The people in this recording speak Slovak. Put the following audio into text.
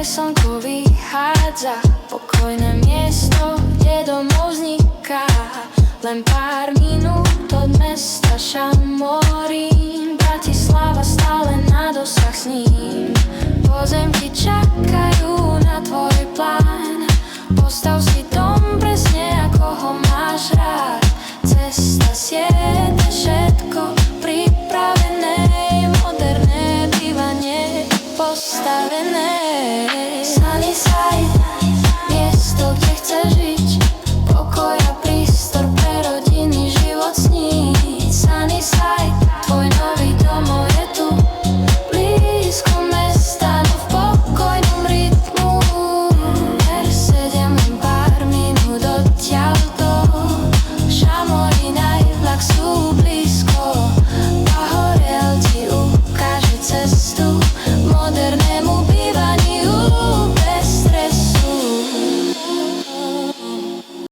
slnko vychádza, pokojné miesto, kde domov vzniká. Len pár minút od mesta Šamorín, Bratislava stále na dosah s ním. Pozemky čaká